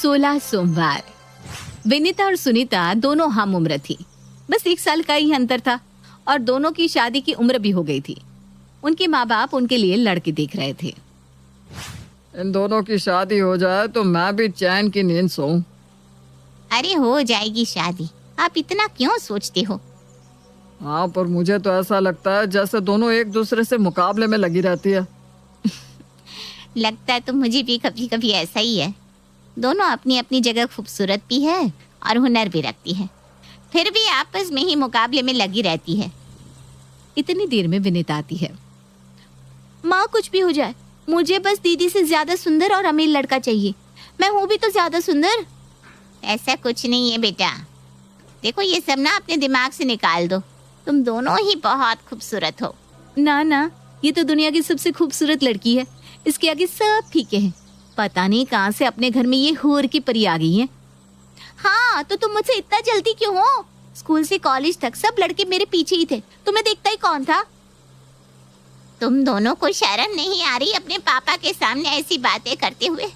16 सोमवार। विनीता और सुनीता दोनों हम उम्र थी। बस 1 साल का ही अंतर था और दोनों की शादी की उम्र भी हो गई थी। उनके माँ बाप उनके लिए लड़के देख रहे थे। इन दोनों की शादी हो जाए तो मैं भी चैन की नींद सोऊं। अरे हो जाएगी शादी, आप इतना क्यों सोचते हो? हाँ, पर मुझे तो ऐसा लगता है जैसे दोनों एक दूसरे से मुकाबले में लगी रहती है। लगता है तो मुझे भी कभी कभी ऐसा ही है। दोनों अपनी अपनी जगह खूबसूरत भी है और हुनर भी रखती है, फिर भी आपस में ही मुकाबले में लगी रहती है। इतनी देर में विनीता आती है। माँ कुछ भी हो जाए, मुझे बस दीदी से ज्यादा सुंदर और अमीर लड़का चाहिए। मैं हूँ भी तो ज्यादा सुंदर। ऐसा कुछ नहीं है बेटा, देखो ये सब ना अपने दिमाग से निकाल दो। तुम दोनों ही बहुत खूबसूरत हो। ना ना, ये तो दुनिया की सबसे खूबसूरत लड़की है। इसके आगे सब फीके हैं। पता नहीं कहाँ से अपने घर में ये हूर की परी आ गई है। हाँ, तो तुम मुझसे इतना जल्दी क्यों हो? स्कूल से कॉलेज तक सब लड़के मेरे पीछे ही थे, तुम्हें देखता ही कौन था? तुम दोनों को शर्म नहीं आ रही अपने पापा के सामने ऐसी बातें करते हुए?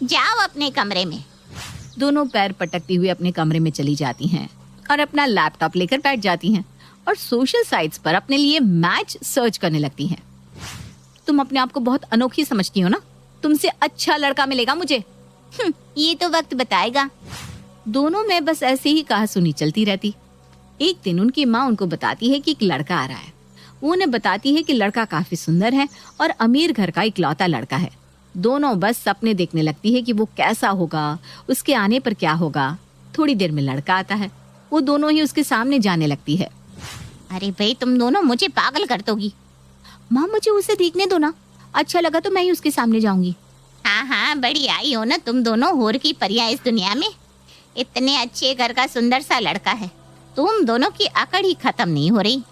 जाओ अपने कमरे में। दोनों पैर पटकती हुई अपने कमरे में चली जाती हैं और अपना लैपटॉप लेकर बैठ जाती हैं और सोशल साइट्स पर अपने लिए मैच सर्च करने लगती हैं। तुम अपने आप को बहुत अनोखी समझती हो ना? तुमसे अच्छा लड़का मिलेगा मुझे। ये तो वक्त बताएगा। दोनों में बस ऐसे ही कहासुनी चलती रहती। एक दिन उनकी माँ उनको बताती है कि एक लड़का आ रहा है। वो उन्हें बताती है कि लड़का काफी सुंदर है और अमीर घर का इकलौता लड़का है। दोनों बस सपने देखने लगती है कि वो कैसा होगा, उसके आने पर क्या होगा। थोड़ी देर में लड़का आता है। वो दोनों ही उसके सामने जाने लगती है। अरे भाई, तुम दोनों मुझे पागल कर दोगी। माँ मुझे उसे देखने दो ना, अच्छा लगा तो मैं ही उसके सामने जाऊंगी। हाँ हाँ, बड़ी आई हो ना तुम दोनों हूर की परियां इस दुनिया में। इतने अच्छे घर का सुंदर सा लड़का है, तुम दोनों की अकड़ ही खत्म नहीं हो रही।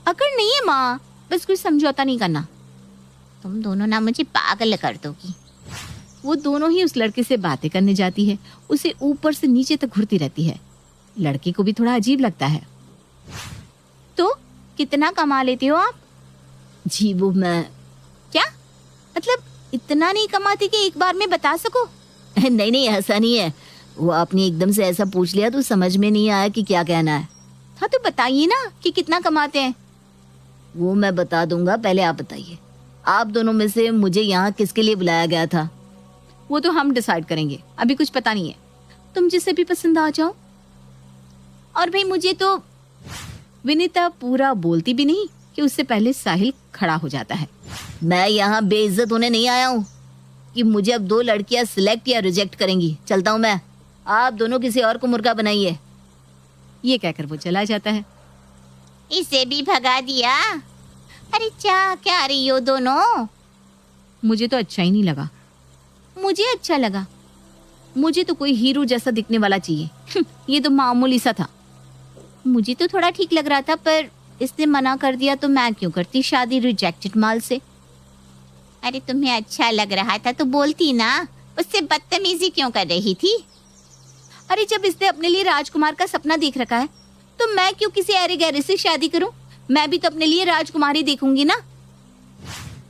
अकड़ नहीं है माँ, बस कुछ समझौता नहीं करना। तुम दोनों ना मुझे पागल कर दोगी। वो दोनों ही उस लड़के से बातें करने जाती है। उसे ऊपर से नीचे तक घूरती रहती है। लड़के को भी थोड़ा अजीब लगता है। तो कितना कमा लेते हो आप? जी वो मैं क्या मतलब, इतना नहीं कमाती कि एक बार में बता सको? नहीं नहीं, ऐसा नहीं है। वो आपने एकदम से ऐसा पूछ लिया तो समझ में नहीं आया कि क्या कहना है। हाँ तो बताइए ना कि कितना कमाते हैं। वो मैं बता दूंगा, पहले आप बताइए, आप दोनों में से मुझे यहाँ किसके लिए बुलाया गया था? वो तो हम डिसाइड करेंगे, अभी कुछ पता नहीं है। तुम जिसे भी पसंद आ जाओ। और भाई मुझे तो। विनीता पूरा बोलती भी नहीं कि उससे पहले साहिल खड़ा हो जाता है। मैं यहाँ बेइज्जत होने नहीं आया हूँ कि मुझे अब 2 लड़कियाँ सिलेक्ट या रिजेक्ट करेंगी। चलता हूँ मैं, आप दोनों किसी और को मुर्गा बनाइए। ये कहकर वो चला जाता है। इसे भी भगा दिया। अरे क्या रही हो दोनों? मुझे तो अच्छा ही नहीं लगा। मुझे अच्छा लगा? मुझे तो कोई हीरो जैसा दिखने वाला चाहिए। ये तो मामूली सा था। मुझे तो थोड़ा ठीक लग रहा था, पर इसने मना कर दिया तो मैं क्यों करती शादी रिजेक्टेड माल से? अरे तुम्हें अच्छा लग रहा था तो बोलती ना, उससे बदतमीजी क्यों कर रही थी? अरे जब इसने अपने लिए राजकुमार का सपना देख रखा है तो मैं क्यों किसी अरे गहरे से शादी करूं? मैं भी तो अपने लिए राजकुमारी देखूंगी ना।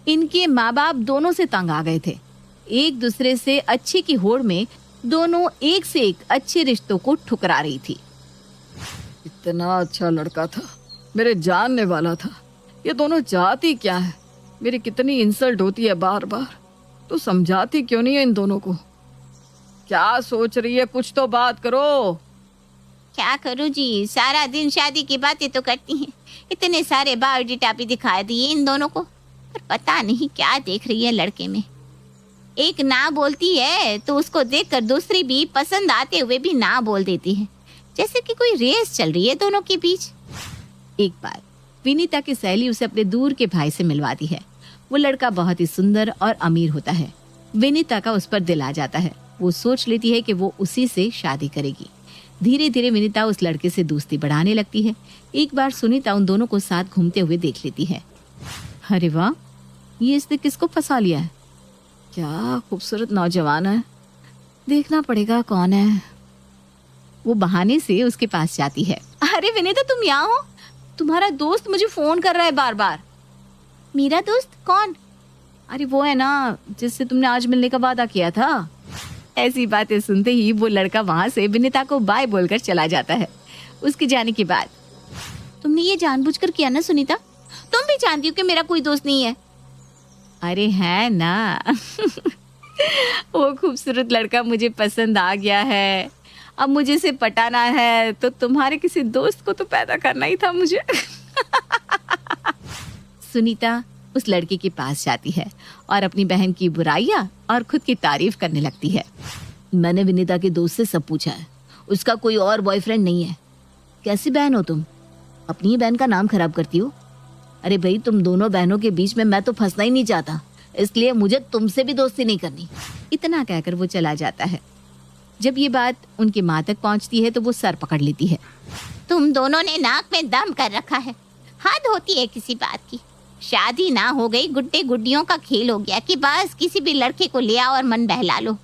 इनके माँ बाप दोनों से तंग आ गए थे। एक दूसरे से अच्छे की होड़ में दोनों एक से एक अच्छे रिश्तों को ठुकरा रही थी। इतना अच्छा लड़का था, मेरे जानने वाला था। ये दोनों चाहती क्या है? मेरी कितनी इंसल्ट होती है बार बार। तो समझाती क्यों नहीं है इन दोनों को? क्या सोच रही है? कुछ तो बात करो। क्या करूं जी, सारा दिन शादी की बातें तो करती हैं। इतने सारे बायोडेटा भी दिखा दिए इन दोनों को, पर पता नहीं क्या देख रही है लड़के में। एक ना बोलती है तो उसको देखकर दूसरी भी पसंद आते हुए भी ना बोल देती है, जैसे कि कोई रेस चल रही है दोनों के बीच। एक बार विनीता की सहेली उसे अपने दूर के भाई से मिलवाती है। वो लड़का बहुत ही सुंदर और अमीर होता है। विनीता का उस पर दिल आ जाता है। वो सोच लेती है कि वो उसी से शादी करेगी। धीरे धीरे विनीता उस लड़के से दोस्ती बढ़ाने लगती है। एक बार सुनीता उन दोनों को साथ घूमते हुए देख लेती है। अरे वाह, ये इसने किसको फंसा लिया है? क्या खूबसूरत नौजवान है, देखना पड़ेगा कौन है। वो बहाने से उसके पास जाती है। अरे विनीता, तुम यहाँ हो? तुम्हारा दोस्त मुझे फोन कर रहा है बार बार। मेरा दोस्त? कौन? अरे वो है ना जिससे तुमने आज मिलने का वादा किया था। ऐसी बातें सुनते ही वो लड़का वहां से विनीता को बाय बोलकर चला जाता है। उसके जाने के बाद, तुमने ये जानबूझकर किया ना सुनीता? तुम भी जानती हो कि मेरा कोई दोस्त नहीं है। अरे है ना वो खूबसूरत लड़का मुझे पसंद आ गया है, अब मुझे इसे पटाना है तो तुम्हारे किसी दोस्त को तो पैदा करना ही था मुझे। सुनीता उस लड़के के पास जाती है और अपनी बहन की बुराइयां और खुद की तारीफ करने लगती है। मैंने विनीता के दोस्त से सब पूछा है, उसका कोई और बॉयफ्रेंड नहीं है। कैसी बहन हो तुम, अपनी ही बहन का नाम खराब करती हो। अरे भाई, तुम दोनों बहनों के बीच में मैं तो फंसना ही नहीं चाहता, इसलिए मुझे तुमसे भी दोस्ती नहीं करनी। इतना कहकर वो चला जाता है। जब ये बात उनकी माँ तक पहुँचती है तो वो सर पकड़ लेती है। तुम दोनों ने नाक में दम कर रखा है, हद होती है किसी बात की। शादी ना हो गई, गुड्डे गुड्डियों का खेल हो गया कि बस किसी भी लड़के को ले आओ और मन बहला लो।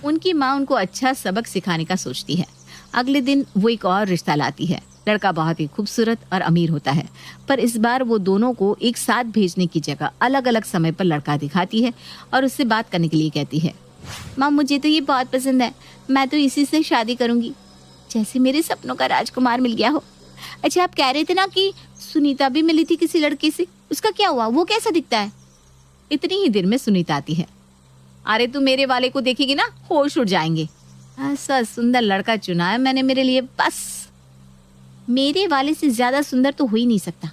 उनकी माँ उनको अच्छा सबक सिखाने का सोचती है। अगले दिन वो एक और रिश्ता लाती है। लड़का बहुत ही खूबसूरत और अमीर होता है, पर इस बार वो दोनों को एक साथ भेजने की जगह अलग अलग समय पर लड़का दिखाती है और उससे बात करने के लिए कहती है। माँ, मुझे तो ये बहुत पसंद है, मैं तो इसी से शादी करूंगी, जैसे मेरे सपनों का राजकुमार मिल गया हो। अच्छा, आप कह रहे थे ना कि सुनीता भी मिली थी किसी लड़के से, उसका क्या हुआ? वो कैसा दिखता है? इतनी ही देर में सुनीता आती है। अरे तू मेरे वाले को देखेगी ना, होश उड़ जाएंगे। ऐसा सुंदर लड़का चुना है मैंने मेरे लिए, बस मेरे वाले से ज्यादा सुंदर तो हो ही नहीं सकता।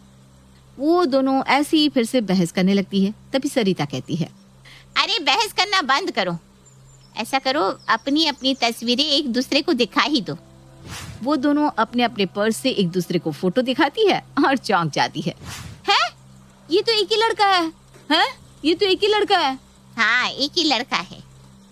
वो दोनों ऐसे ही फिर से बहस करने लगती है। तभी सरिता कहती है, अरे बहस करना बंद करो, ऐसा करो अपनी अपनी तस्वीरें एक दूसरे को दिखा ही दो। वो दोनों अपने अपने पर्स से एक दूसरे को फोटो दिखाती है और चौंक जाती है। हैं? ये तो एक ही लड़का है। हैं? ये तो एक ही लड़का है। हाँ, एक ही लड़का है।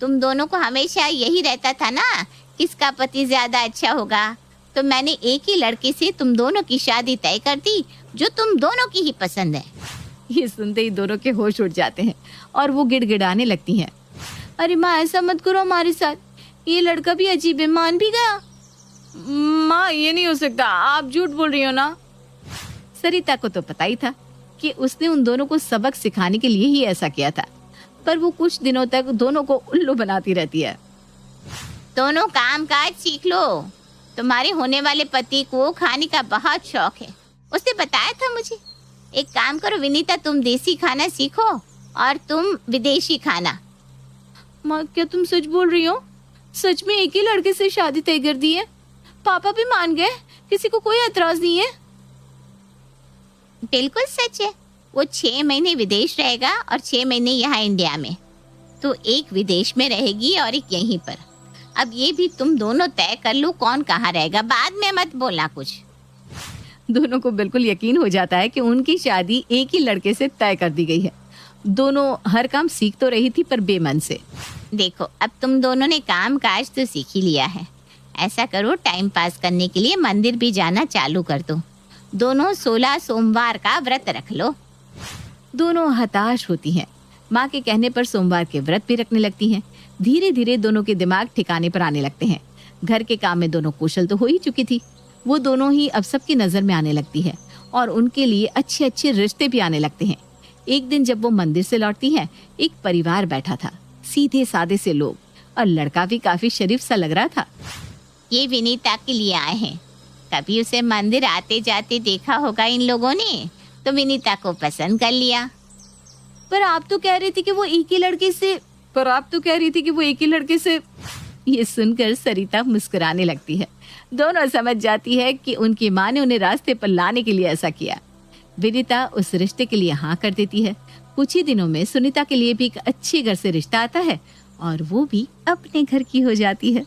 तुम दोनों को हमेशा यही रहता था ना, किसका पति ज्यादा अच्छा होगा, तो मैंने एक ही लड़के से तुम दोनों की शादी तय कर दी, जो तुम दोनों की ही पसंद है। ये सुनते ही दोनों के होश उड़ जाते हैं और वो गिड़गिड़ाने लगती हैं। अरे माँ, ऐसा मत करो हमारे साथ, ये लड़का भी अजीब है, मान भी गया। माँ, ये नहीं हो सकता, आप झूठ बोल रही हो ना। सरिता को तो पता ही था कि उसने उन दोनों को सबक सिखाने के लिए ही ऐसा किया था, पर वो कुछ दिनों तक दोनों को उल्लू बनाती रहती है। दोनों काम काज सीख लो, तुम्हारे होने वाले पति को खाने का बहुत शौक है, उसने बताया था मुझे। एक काम करो विनीता, तुम देसी खाना सीखो और तुम विदेशी खाना। माँ, क्या तुम सच बोल रही हो? सच में एक ही लड़के से शादी तय कर दी है? पापा भी मान गए, किसी को कोई एतराज नहीं है? बिल्कुल सच है। वो 6 महीने विदेश रहेगा और 6 महीने यहाँ इंडिया में, तो एक विदेश में रहेगी और एक यहीं पर। अब ये भी तुम दोनों तय कर लो कौन कहाँ रहेगा, बाद में मत बोलना कुछ। दोनों को बिल्कुल यकीन हो जाता है कि उनकी शादी एक ही लड़के से तय कर दी गई है। दोनों हर काम सीख तो रही थी, पर बेमन से। देखो, अब तुम दोनों ने काम काज तो सीख ही लिया है, ऐसा करो टाइम पास करने के लिए मंदिर भी जाना चालू कर दो। दोनों 16 सोमवार का व्रत रख लो। दोनों हताश होती हैं। माँ के कहने पर सोमवार के व्रत भी रखने लगती हैं। धीरे धीरे दोनों के दिमाग ठिकाने पर आने लगते हैं। घर के काम में दोनों कुशल तो हो ही चुकी थी, वो दोनों ही अब सबकी नजर में आने लगती है और उनके लिए अच्छे अच्छे रिश्ते भी आने लगते हैं। एक दिन जब वो मंदिर से लौटती है, एक परिवार बैठा था, सीधे सादे से लोग, और लड़का भी काफी शरीफ सा लग रहा था। ये विनीता के लिए आए हैं, कभी उसे मंदिर आते जाते देखा होगा इन लोगों ने, तो विनीता को पसंद कर लिया। पर आप तो कह रही थी कि वो एक ही लड़के से ये सुनकर सरिता मुस्कुराने लगती है। दोनों समझ जाती है कि उनकी माँ ने उन्हें रास्ते पर लाने के लिए ऐसा किया। विनीता उस रिश्ते के लिए हाँ कर देती है। कुछ ही दिनों में सुनीता के लिए भी एक अच्छे घर से रिश्ता आता है और वो भी अपने घर की हो जाती है।